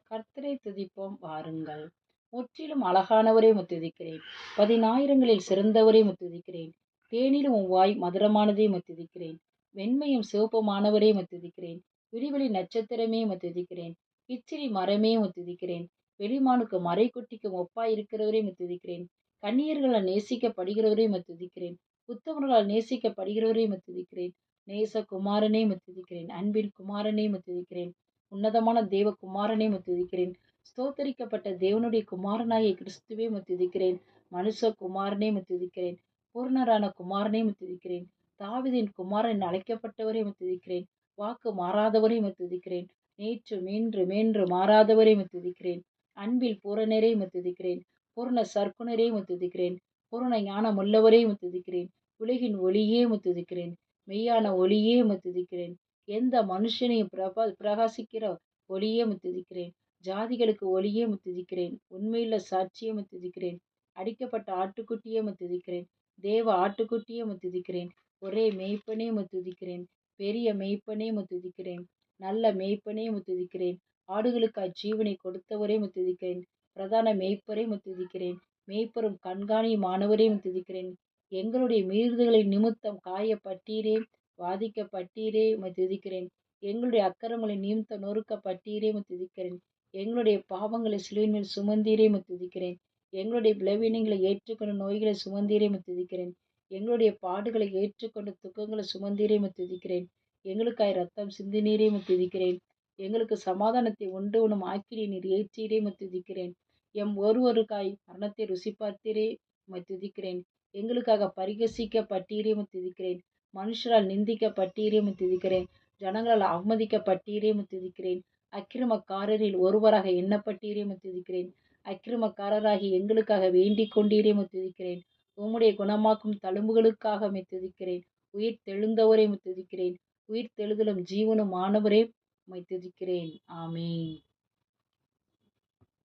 கர்த்தரை துதிப்போம் வாருங்கள். முற்றிலும் அழகானவரே முத்துதிக்கிறேன். 10,000ங்களில் சிறந்தவரே முத்துதிக்கிறேன். தேனிலும் உன் வாய் மதுரமானதே முத்துதிக்கிறேன். வெண்மையும் சிவப்புமானவரே முத்துதிக்கிறேன். விடிவெளி நட்சத்திரமே முத்துதிக்கிறேன். கிச்சிலி மரமே முத்துதிக்கிறேன். வெளிமானுக்கு மறைக்குட்டிக்கும் ஒப்பாய் இருக்கிறவரே முத்துதிக்கிறேன். கன்னியர்களால் நேசிக்கப்படுகிறவரே முத்துதிக்கிறேன். உத்தமர்களால் நேசிக்கப்படுகிறவரே முத்துதிக்கிறேன். நேசகுமாரனே முத்துதிக்கிறேன். அன்பின் குமாரனே முத்துதிக்கிறேன். உன்னதமான தேவ குமாரனே முத்துதிக்கிறேன். ஸ்தோத்தரிக்கப்பட்ட தேவனுடைய குமாரனாகிய கிறிஸ்துவே முத்துதிக்கிறேன். மனுஷ குமாரனே முத்துதிக்கிறேன். பூர்ணரான குமாரனே முத்துதிக்கிறேன். தாவீதின் குமாரன் அழைக்கப்பட்டவரே முத்துதிக்கிறேன். வாக்கு மாறாதவரே முத்துதிக்கிறேன். நேற்றும் இன்றும் என்றும் மாறாதவரே முத்துதிக்கிறேன். அன்பில் பூரணரே முத்துதிக்கிறேன். பூர்ண சர்க்குணரே முத்துதிக்கிறேன். பூர்ண ஞானமுள்ளவரே முத்துதிக்கிறேன். உலகின் ஒளியே முத்துதிக்கிறேன். மெய்யான ஒளியே முத்துதிக்கிறேன். எந்த மனுஷனையும் பிரகாசிக்கிற ஒளியே முத்துதிக்கிறேன். ஜாதிகளுக்கு ஒளியே முத்துதிக்கிறேன். உண்மையுள்ள சாட்சியே முத்துதிக்கிறேன். அடிக்கப்பட்ட ஆட்டுக்குட்டியே முத்துதிக்கிறேன். தேவ ஆட்டுக்குட்டியே முத்துதிக்கிறேன். ஒரே மெய்ப்பனே முத்துதிக்கிறேன். பெரிய மெய்ப்பனே முத்துதிக்கிறேன். நல்ல மெய்ப்பனே முத்துதிக்கிறேன். ஆடுகளுக்காய் ஜீவனை கொடுத்தவரே முத்துதிக்கிறேன். பிரதான மெய்ப்பரே முத்துதிக்கிறேன். மெய்ப்பரும் கண்காணியுமானவரே முத்துதிக்கிறேன். எங்களுடைய மீறுதல்களின் நிமித்தம் காயப்பட்டீரே, வாதிக்கப்பட்டீரே, துதிக்கிறேன். எங்களுடைய அக்கிரமங்களின் நிமித்தம் நொறுக்கப்பட்டீரே, துதிக்கிறேன். எங்களுடைய பாவங்களை சிலுவையின் மேல் சுமந்தீரே, துதிக்கிறேன். எங்களுடைய பலவீனங்களை ஏற்றுக்கொண்ட நோய்களை சுமந்தீரே, துதிக்கிறேன். எங்களுடைய பாடுகளை ஏற்றுக்கொண்ட துக்கங்களை சுமந்தீரே, துதிக்கிறேன். எங்களுக்காய் ரத்தம் சிந்தினீரே, துதிக்கிறேன். எங்களுக்கு சமாதானத்தை உண்டு உண்ணும் ஆக்கினை நீர் ஏற்றீரே, துதிக்கிறேன். எம் ஒருவருக்காய் மரணத்தை ருசி பார்த்தீரே, துதிக்கிறேன். எங்களுக்காக பரிகசிக்கப்பட்டீரே, துதிக்கிறேன். மனுஷரால் நிந்திக்கப்பட்டீரே, துதிக்கிறேன். ஜனங்களால் அவமதிக்கப்பட்டீரே, துதிக்கிறேன். அக்கிரமக்காரரில் ஒருவராக எண்ணப்பட்டீரே, துதிக்கிறேன். அக்கிரமக்காரராகி எங்களுக்காக வேண்டிக் கொண்டீரே, துதிக்கிறேன். உம்முடைய குணமாக்கும் தழும்புகளுக்காக துதிக்கிறேன். உயிர் தெழுந்தவரே துதிக்கிறேன். உயிர் தெழுதலும் ஜீவனும் ஆனவரே துதிக்கிறேன். ஆமென்.